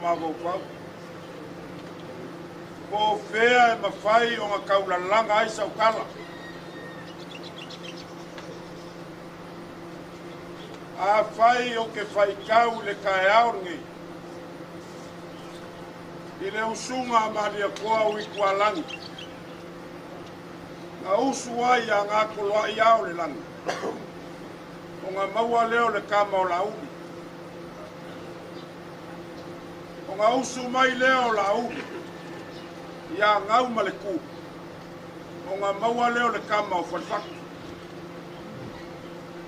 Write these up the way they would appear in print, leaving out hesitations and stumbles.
mawau. Ko fea e mawhai o ngā kaulalanga ai saukala. A whai o ke whai kau le kai aoringi. I le usunga maria koa ui kualangi. Ngā usu ai a ngā koloa i ao le langi. O ngā maua leo le kama o lauli. O ngā usu mai leo lauli. Ia ngau ma le ku. O ngā maua leo le kama o whalfaku.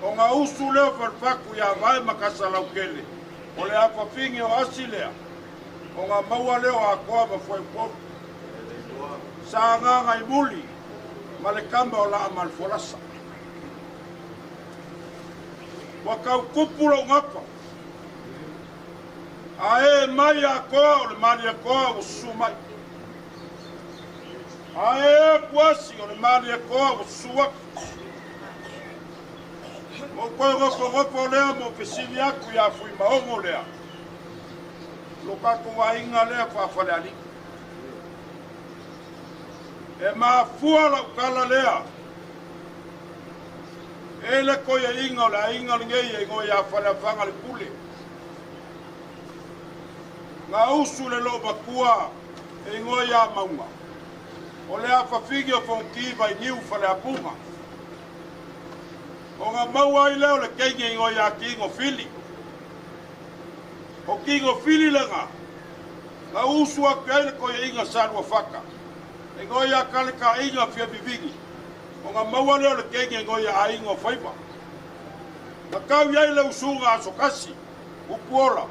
O ngā usu leo whalfaku ia vai makasa lau kele. O le awhawhingi o asi lea. O ngā maua leo a koa ma fwoi poru. Sa ngā ngai muli. Ma le kama o la amal folasa. Wa kau kupula o ngapa. A e mai a koa o le mani a koa o susu mai. A e kuasi o le mani a koa o susu. Mo koe roko lea mo pesini aku ia fui maongo lea. Lokako wa inga lea whawhale ali. E maa fua la ukala lea. E le koe inga o le inga ngei e ngoi a whale whanga le pule. Ngā usu le lo makua e ngoi a maunga. O le a whawhigi o whonkiva i niu whale a punga. O ngā maua i leo le keingi i ngoi a kingo fili. O kingo fili le ngā. Ngā usu a kei le koe inga sarua whaka. E ngoi a kale ka inga fia vivingi. O ngā maua leo le keingi i ngoi a ingo whaiva. Ngā kau iai le usunga a sokasi. Ukuola.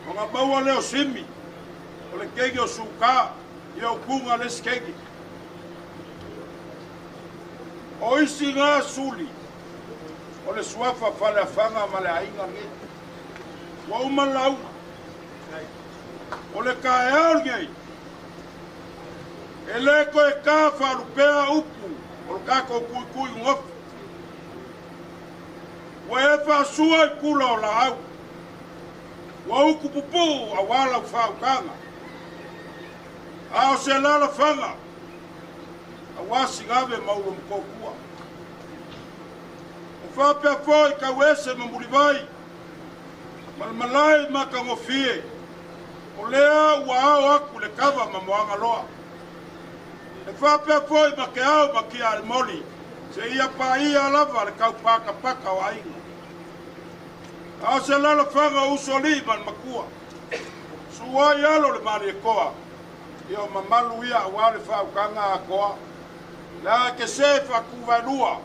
O ngā maua leo simi. O le keingi o suka. I o kunga le skegi. O isi ngā suli. O le suafa whale a whanga ma le ainga nge. Wa umalau. O le kae ao ngei. E le koe ka whalupea upu. O le kako kui ngofu. Wa e whasua i kula o la au. Wa uku pupu a wala u whaukanga. A o se lala whanga. A wasi gawe mauro mkokua. O whapea fōi ka wese mamuri vai. Malmalai maka ngofie. O lea ua ao aku le kawa mamoanga loa. E whapea fōi ma ke au ma kia al moli. Se ia pa ia lava le kau paka o ainga. A se lala whanga usoli man makua. Sua i alo le mani e koa. Ia o mamalu ia wale whaukanga a koa. La ke se whakuvanua.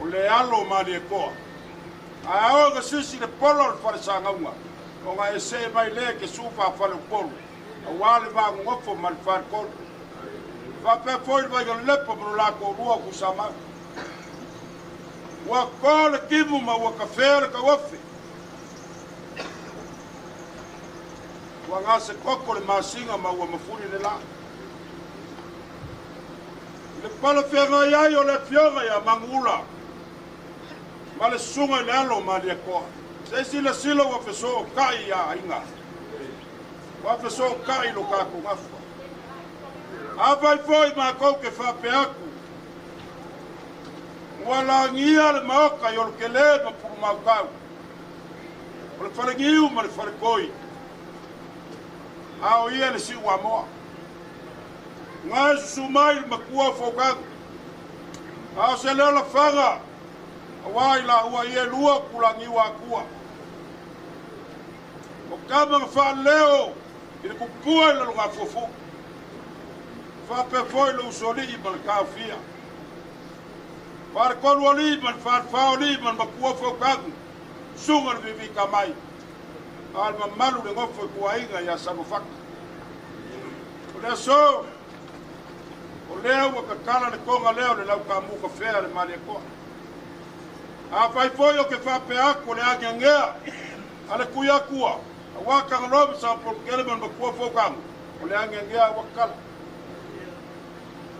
O le alo mani e koa. A ao ga sisi le polo le whare sangaunga. O ngā e se mai le ke sufa whale upolu. A wale vangu ngofo man whare kolu. Whapea fōi vai o lepa manu lako rua kusama. Ua kōle kimu ma ua ka where ka wafi. Ua ngā se koko le māsinga ma ua mafuri le la. Le pala whianga iai o le whianga ia mangula. Ma le sunga i le alo ma lia koa. Se sila sila ua wheso o kai ia inga. Ua wheso o kai lo kako ngafua. Awai foi ma kou ke whape aku. Wala ngia le maoka i olu ke le ma puru maukau. O le whare ngiu ma le whare koi. Ao ia le si ua moa. Ngā susu mai le makua whokangu. Ao se leo la whanga. Awai la ua ia lua kula ngiu a kua. O kama ngā wha leo. I le kupua i le lunga fufu. Whape foi lo usoli i man kawhia. Whare konu ali man whao li man makua whaukangu. Sunga ni vivi ka mai. Al mamalu le ngofo kua inga ia sabu whaka. O lea so. O lea ua kakala le konga leo le lau ka muka whea le mali e koa. A whai foi o ke whape ako le angia ngea. Ale kuia kua. A wakanga lobe sa polkele man makua whaukangu. O le angia ngea wakala.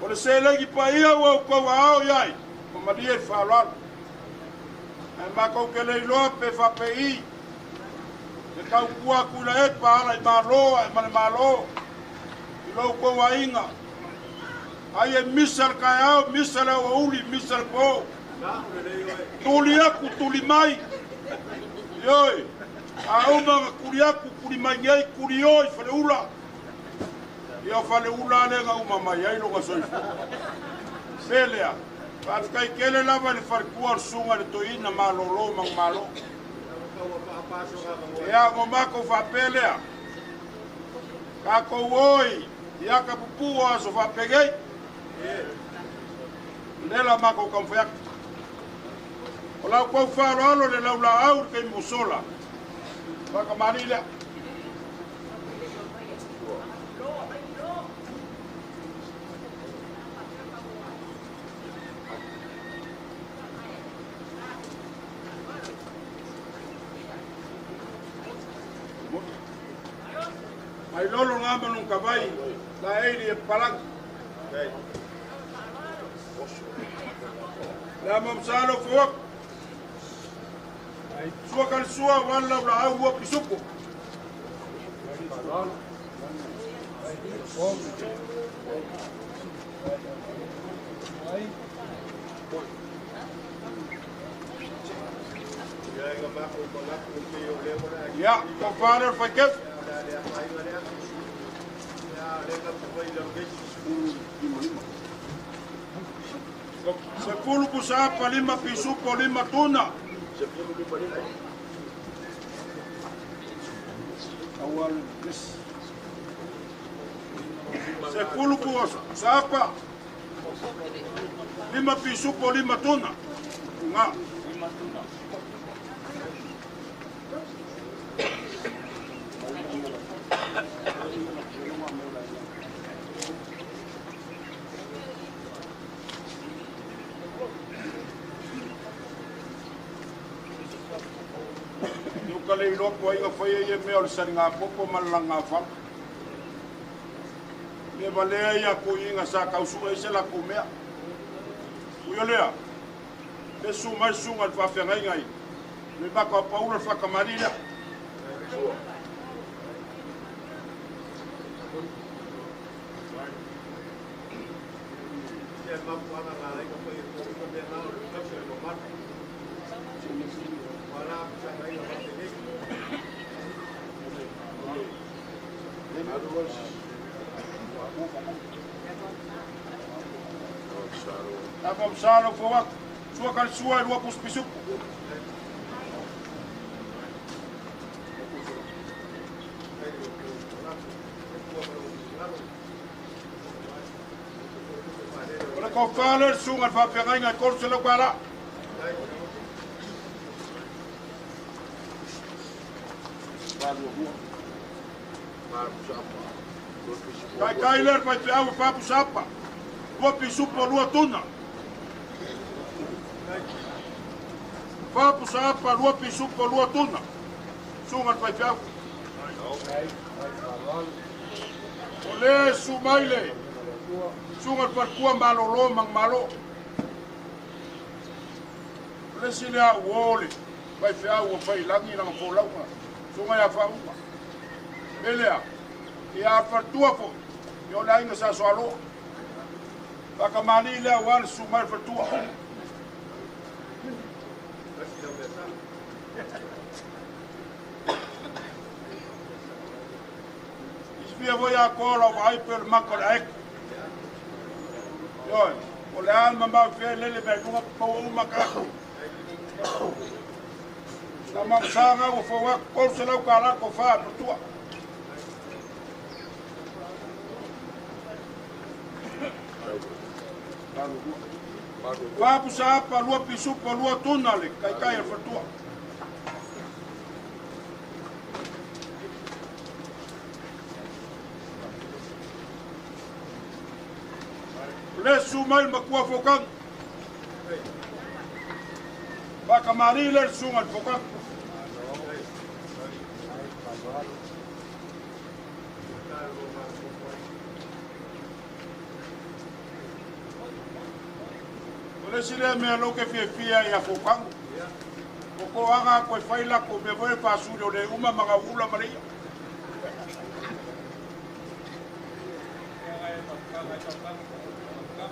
O le se legi pa ia ua ukaua ao iai, o maria i whaalalu. E mako ke le iloa pe whape i. Le kau kua kula e paala I malo e mane malo. I lau ko wainga. Ai e misal kai au, misal au uli, misal po. Tuli aku, tuli mai. Ioi. A uma kuri aku, kuri mai ngai, kuri oi, fale ula. Ia fale ula le nga uma mai, ai longa soifu. Pelea. Pat kai kele lava le farkua sunga le toina malolo mang malo. Ia ngomako fa pelea. Kako oi, ia ka pupua so fa pegei. Lela mako kam fayak. Ola ko fa lo le laula au ke musola. Maka manila. Ai lolo ngamba nung kavai la eili e palang. La mamsalo fuak. Sua kal sua wala la au wa pisupo. Ya, compadre, foi que sepuluh pusapa, 5 pisupo, 5 tuna. Awal sepuluh pusapa, 5 pisupo, 5 tuna. Nga. Kale ilo ko inga foi ye me ol sanga popo malanga fa me vale ya ko inga sa kausu ese la komea uyolea le suma sunga fa fenga ngai me ba ko paulo fa kamarila Abam salo fowak sua kal sua dua pus pisuk Ora ko faler sunga fa pengai ngai kor selo kala Kai kailer vai peau fa pusapa dua pisupo dua tuna Fa pusapa dua pisupo dua tuna sunga vai peau Ole sumaile sunga parkua malo lo mang malo Le silia wole vai peau vai langi na ko launga sunga ya fa uma Belea ia fartua fo yo la inga sa soalo Baka manila wal sumar fartua Isbia voy a cola vai per makoraek Yo o le alma ma fe lele be nunga po uma ka Sama sanga o fo wa ko se lo kala ko fa fartua Papu sapa lua pisupa lua tunale kai kai fatua Le sumal makua fokang Baka marile sumal fokang Le sile me lo que fia ya fokang ko anga ko faila ko me voi pa su de uma manga ula maria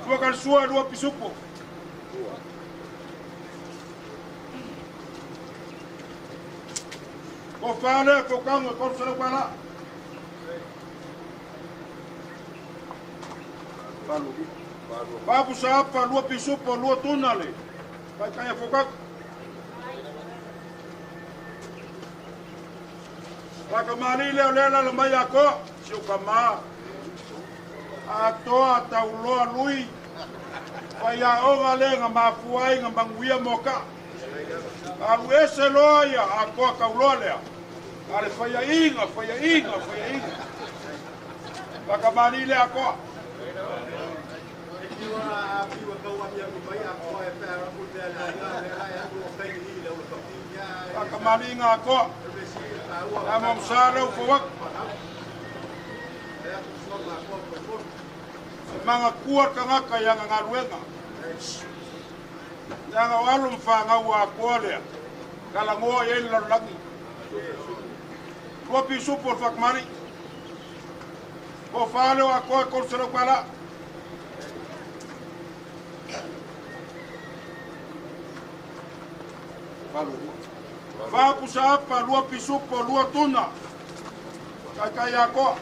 tua kan sua dua pisupo ko fale ko kango ko sala kwala papu sapa lua pisupo lua tunale vai kaya fokak Waka mani leo lela la mai ako, siu kama. Atoa tauloa lui. Waya onga le nga mafuai nga manguia moka. Alu ese loa ya ako kauloa lea. Ale faya inga. Waka mani le ako. Waka mani nga ako. Namam salo fawak. Mga kuar kanga yang ngaruenga. Yang awalum fanga wa kuale. Kala ngo yen lagi. Ko pisu por fak mari. Ko falo ako ko sero kala. Falo. Va kusapa lua pisupo lua tuna. Kaya ko.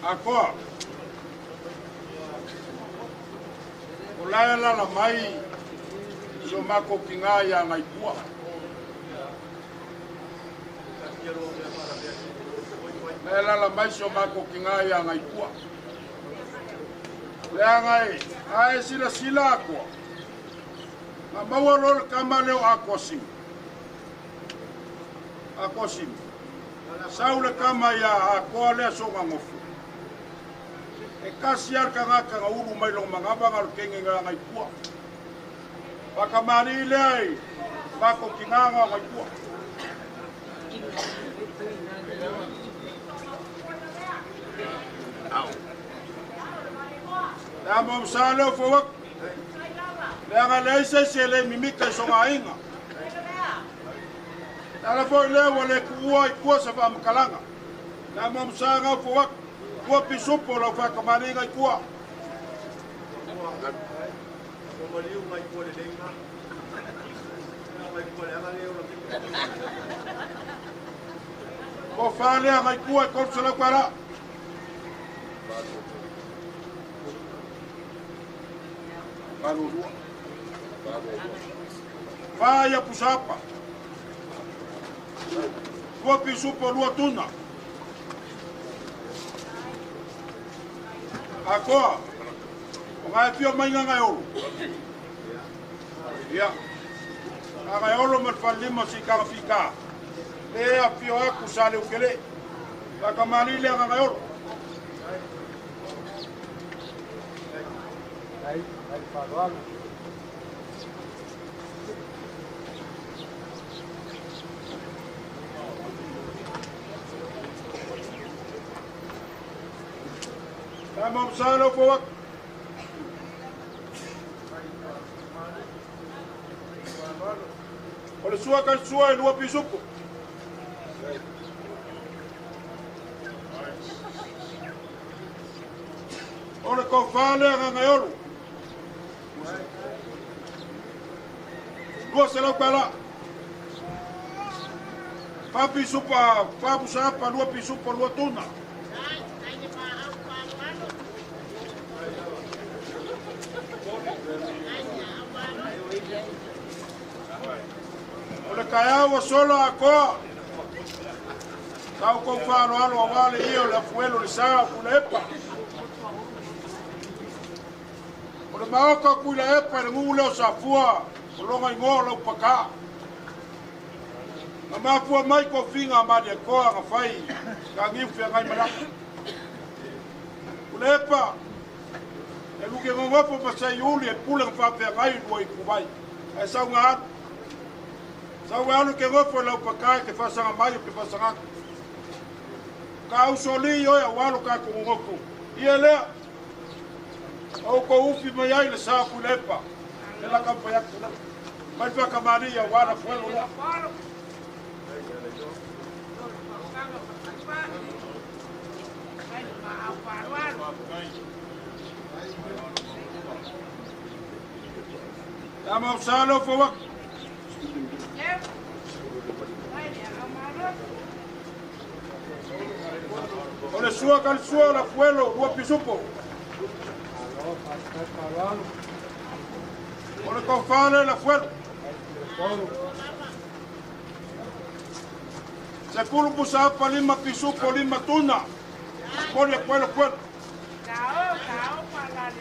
Ako. Ulaya la mai. So mako kingaya ngai pua. Ela la mai so mako kingaya ngai pua. Lea ngai, ai sila ako. Na mawalol kamaleo ako sim. Ako sim. Saule kama ya ako le so ngofu. E kasiar kanga uru mai lo mangaba ngal kenge ngai pua. Pakamani le ai. Mako kinganga ngai pua. Namam salo fawak. Lenga leise sele mimika songa inga. Tala fo le wale kuwa sa fam kalanga. Namam sanga fawak. Kuwa pisupo lo fa kamani ngai kuwa. Ko fale ngai kuwa ko sala kwara. Vaya pusapa. Tua pisupo lua tuna. Ako. Ngai pio mai ngai olo. Ya. Ngai olo mat falima si ka fika. E a pio aku sale ukele. Pakamani le ngai olo. Aí falou. Tamam salo fawak. Olha sua kan sua lua pisupo. Olha ko fale ngayolo. Dua selo pala. Papi supa, papu sapa, dua pisupa, dua tuna. Olha kaya wa solo ako. Kau kong fano alo awale iyo la fuelo li saa kulepa. Olha maoka kulepa ni ngule o safua. Olonga ingola upaka. Na mafua mai ko finga amadi e koa nga fai. Ka ngifu ya ngai malaki. Kulepa. E luke ngongofo pasai uli e pule ngafafea ngai dua ikubai. E sau nga hatu. Sau alu ke ngofo la upaka ke fasanga mai ke fasanga. ka usoli o ya walo ka kungoko ia lea o ko ufi mai ai le sa kulepa le la kampa ya kula mai fa kamari ya wala fuelo la Ama usalo fo wak Ole sua kal sua la fuelo rua pisupo. Ole confale la fuelo. Se pulu pusa pa lima pisupo lima tuna. Pone fuelo fuelo. Cao para la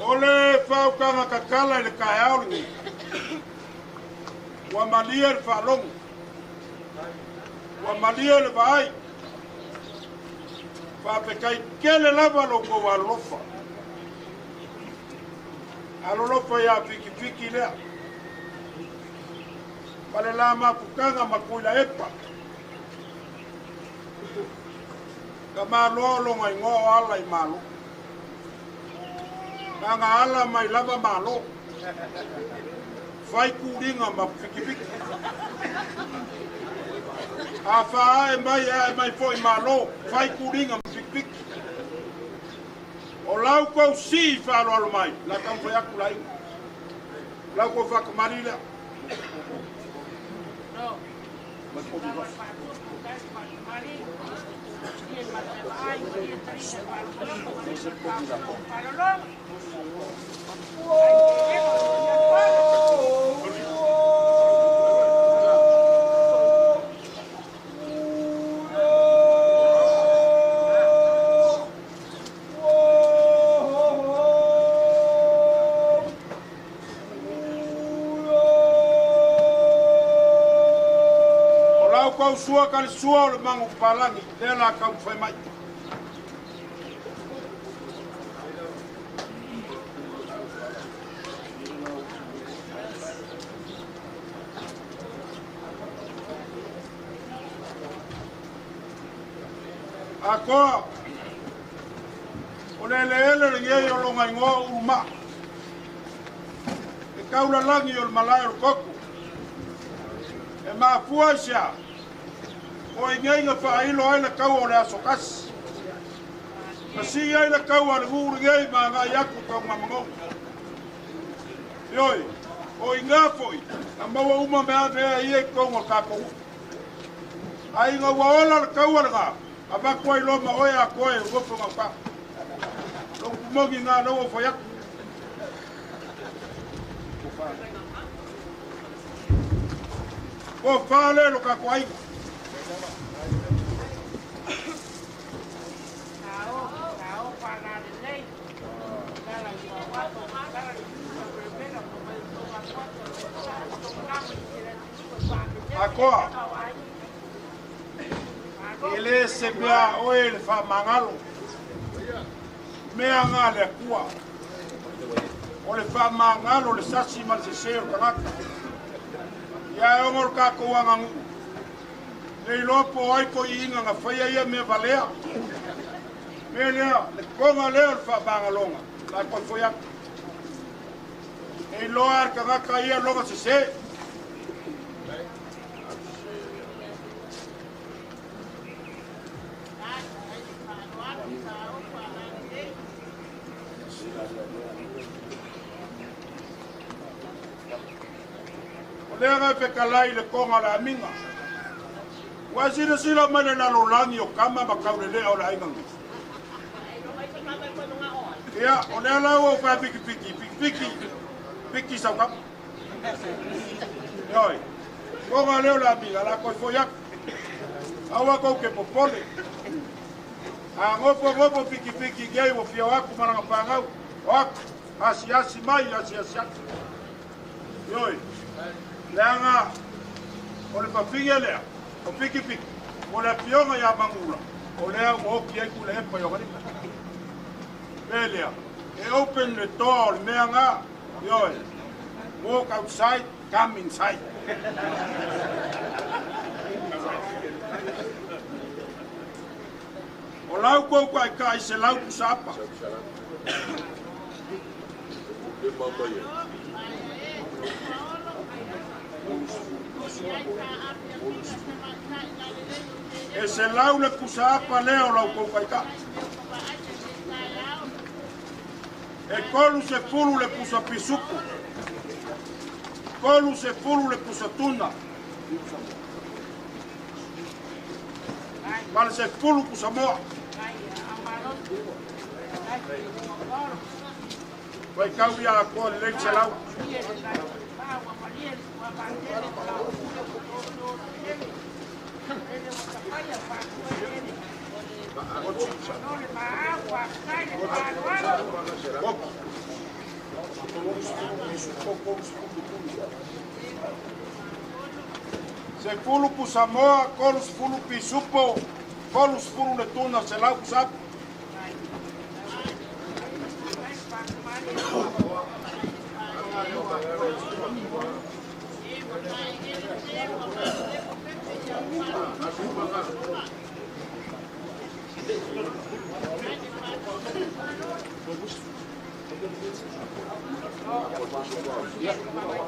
Ole fau kanga kakala le kaiao ni. Wa malia le falong. Wa malia le vai. Fa pe kai kele lava lo ko wa lofa. Alo lofa ya fiki fiki le. Pale la ma kukanga makuila epa. Kama lo ngai ngo ala I malo. Nga ala mai lava malo. Fai kuringa ma fiki. Afa mai foi malo. Fai kuringa ma fiki. O lau ko si fa lo mai. La kampo ya kulai. Lau ko fa kamarila. No. Kau sua kali sua le mangu palangi le la kau fai mai. Ako ole le ngai o longa ngo uma. E kau la langi o malai o koku. E ma fuasia. O ingai nga whailo ai la kau o le aso kasi. Masi ai la kau o le vuru ngai ma ngā yaku kau mamango. Ioi, o inga foi, na maua uma mea mea i e kau ngā kako. Ai ngā waola la kau ala ngā, a waku ai loma oe a koe uofu ngā ka. Long kumongi ngā lau o whayaku. O whale lo kako ai. Akoa, ele se mea oe le wha mangalo, mea ngā le kua, o le wha mangalo le sasi ma le se seo tangata, ia e ongor ka koa ngangu, le ilopo ai ko I inga ngā whaia ia mea valea, mea lea, le konga leo le wha mangalonga, la koi whaiaka, e iloa ar ka ngaka ia longa se seo, Lenga fe kalai le konga la minga. Wa sila mana na lolangi o kama makau le o la inga. Ya, o le la o fa piki sa kap. Yoi. Konga le la minga la ko foyak. Awa ko ke popole. A ngopo piki gei o fia waku mana ngapangau. Wak asi mai asi. Yoi. Leanga o le papinga lea, o piki, o le pionga ya mangula, o lea o ki ai kule epa yo gani. Lea, E open the door, le mea ngā. Ioi. Walk outside, come inside. O lau kou kai kai se lau kusapa. E se lau le kusapa leo lau kou kai kai. E kolu se fulu le pusa pisuku. Kolu se fulu le pusa tuna. Vale se fulu pusa moa. Vai kau ia ko le se lau. Se fulu pu Samoa, kolus fulu pi supo, kolus fulu le tuna se lau kusap.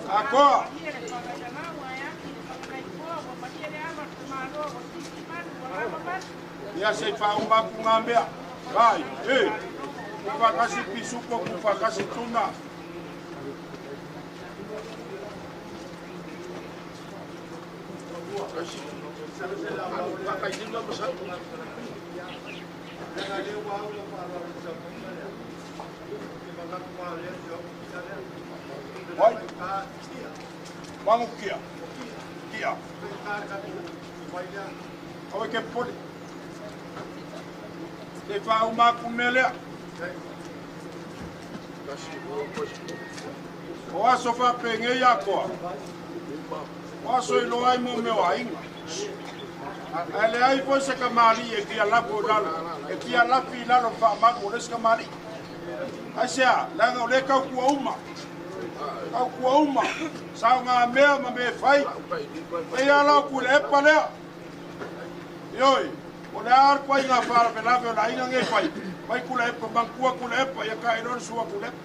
Agora, ia se fa umba kungambea, vai, kufa kasi pisupo, kufa kasi tuna. Vai, vamos kia, kia. Oi que pode. Te fa uma kumelea. O aso fa penge ya ko. O aso ilo ai mo me wainga. Ale ai foi se kamari e kia la ko dalo. E kia la fi la lo fa ma ko les kamari. Asia, la no le ka ku uma. Au ku uma. Sa nga mea ma me fai. E ala ku le palea. Yoi, o le ar pai nga fara pe lave o la inga nge fai. Mai ku le epa, mankua ku le epa, ia ka iron sua ku le epa.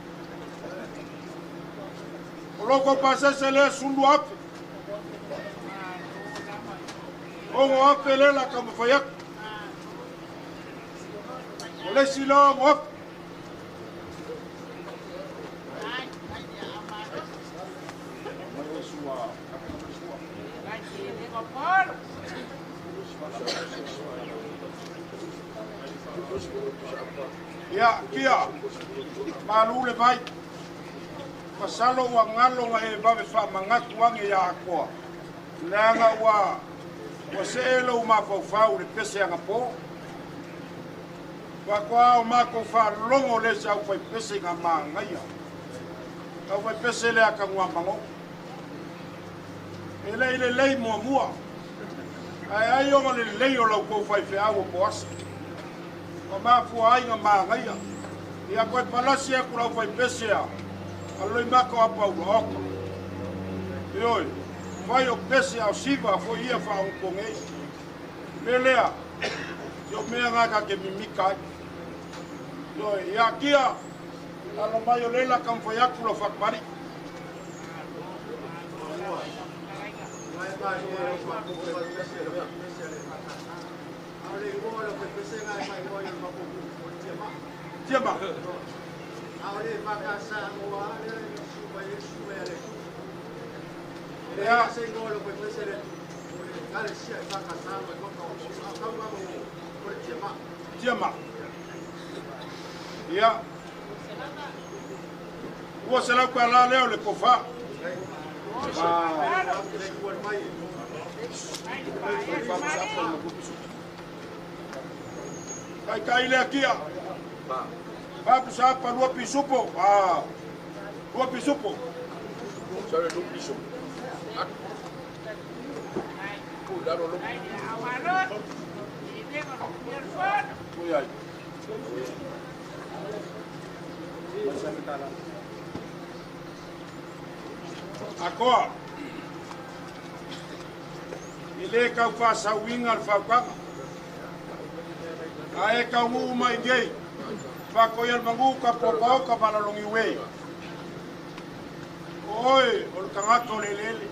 O loko pase se le sundu ape. Ongo ape le la kama fayak. O le sila ongo ape. Ya, kia, malu le vai. Pasalo wa ngalo nga e babe fa mangaku wange ya akoa. Nanga wa seelo ma fau le pese anga po. Wa kwa o ma ko fa longo le sa u pese nga manga ya. Ka wa pese le aka ngwa mango. Ele lei mo mua. Ai o le lei o lo ko fa fe awo po as. O ma fu ai nga manga ya. Ia ko palasi ku lo fa pese ya. Aloi mako apa u hoko. Ioi, vai o pese ao siva fo ia fa un pongei. Pelea. Yo mea ngaka ke mimika. Ioi, ia kia. Alo mai o lela kam foi akulo fakmari. Tiama. Ahora vaca no ale sube ale. Ya Se ngolo ko pese le. Kale sia vaca sa ko ko ko tiama. Ya. Wo sela kwa la leo le kofa. Kai le akia. Papo sapa lua pisupo. Lua pisupo. Sabe lua pisupo. Daro lua. Oi ai. Akoa. Ile kau whasauinga le whaukanga. Ae kau ngu mai gei. Whakoia le mangu ka popao ka malalongi wei. Oi, o le kangato le lele.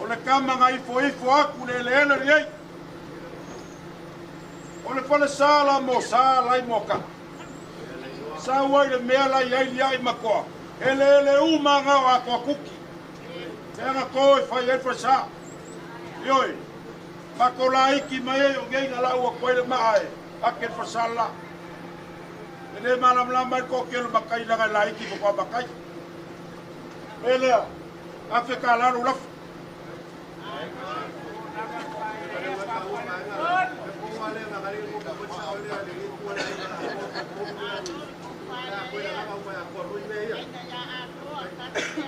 O le kamanga ifo aku le lele riei. O le whale sāla mo sālai mo ka. Sāwai le mea lai ai liai makoa. Ele umanga o ako kuki. Tenga koe whai e whasā. Ioi, mako la iki mai e o ngei nga lau a koe le maae. Ake whasā la. Ele malam lamai ko kelo makai langa la iki mo kua makai. Elea, afe ka laro lafu.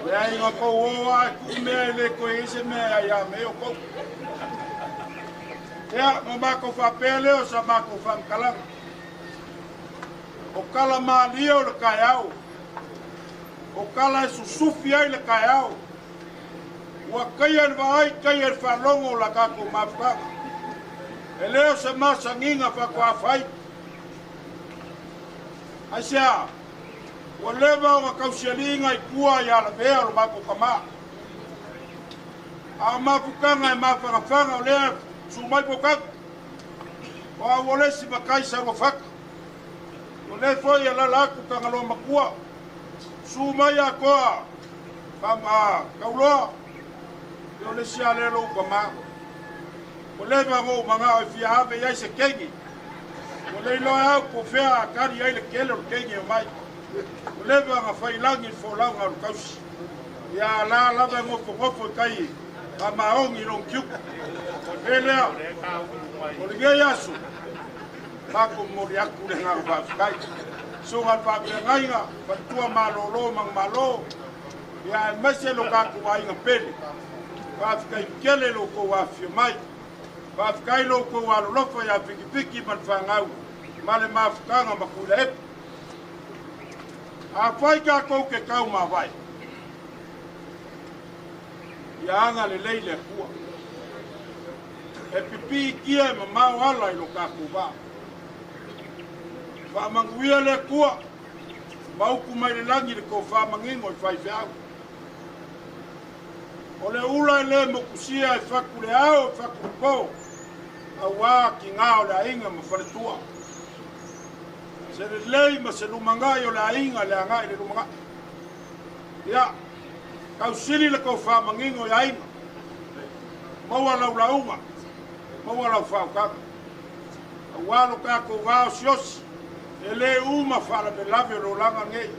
Ya inga ko oa ku mea le ko ese mea ya meo ko. Ya mamako fa pele o sa mako fa kalang. O kala malia o le kaiao. O kala e susufi ai le kaiao. Ua kaia le vai kaia le whalongo la kako mafukanga. E leo se masa nginga whakua whai. Aisea, ua lewa o kausialinga i kua i ala vea o mako kama. A mafukanga e mawhangawhanga o lea sumai pokak. O a wolesi makai sa wafaka. O le foi e la laku kangalo makua. Sumai a koa. Kama kauloa. Yo le sia le lo kama. O le vango manga o fia ave ia se kengi. O le lo au ko fea kari ai le kele o kengi o mai. O le vanga fai langi fo langa o kausi. Ya la lava ngofo kai. Kama ongi long kiu. O lea. O le ge yasu. Mako mori aku le ngaro kai. So ngal pa ngai nga patua malo mang malo. Ya mese lo ka ku ai nga pele. Wafika ikele lo ko wafio mai. Wafika ilo ko walo lofo ya piki man whangau. Male mafukanga makula epu. A whai ka kou ke kau ma vai. Ia anga le leile kua. E pipi kia ma mau ala ilo ka kuwa. Whamanguia le kua. Mauku mai le langi le ko whamangingo i whai whiau. O le ula le mokusia e whaku le au, whaku ko. A wā ki ngā o le ainga ma wharetua. Se le lei ma se lumangai o le ainga le angai le lumangai. Ia, kau sili le kau whamangingo i ainga. Maua lau launga. Maua lau whaukaka. A wālo ka ko wāo siosi. E le uma whala me lave ro langa ngei.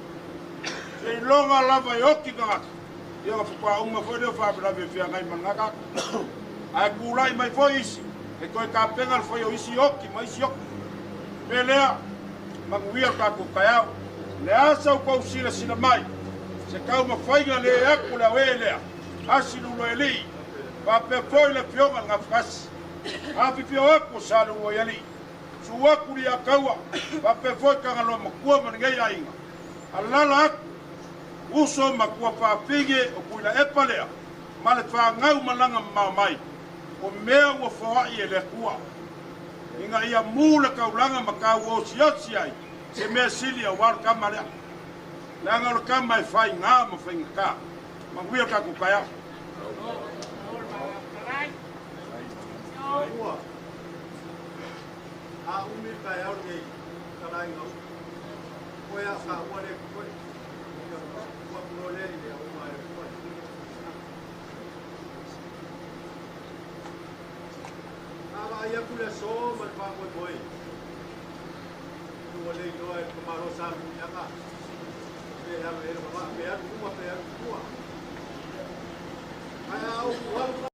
Se ilonga lava i oki ngaka. Ia ka whukua uma fwere o whabila me whia ngai manaka. Ai kūrai mai fwoi isi. E koe ka penga le fwoi o isi oki, mai isi oki. Me lea, manguia ka kukai au. Le asa u kou sila mai. Se kau ma whainga le aku le awe lea. Asi lulo e li. Pa pe fwoi le pionga nga whakasi. Hapi pio aku sa lulo e li. Su aku li a kaua. Pa pe fwoi ka ngalo makua maningei ainga. Alala aku. Uso makua whapinge o kuila epalea. Male whangau malanga mai. O mea ua whawai e le kua. Inga ia mūla kaulanga makau o siotsi ai. Se mea sili a waru kama lea. Langa o kama e whai ngā ma whainga kā. Manguia ka kukaya. A umi kai au nei karai ngau. Koe a wha ua le koe. Ia kule so mal pa ko boy. Tu wale no e ko maro sa mi aka. Pe ya me ro ba pe ya ku ma pe ya ku. Ai au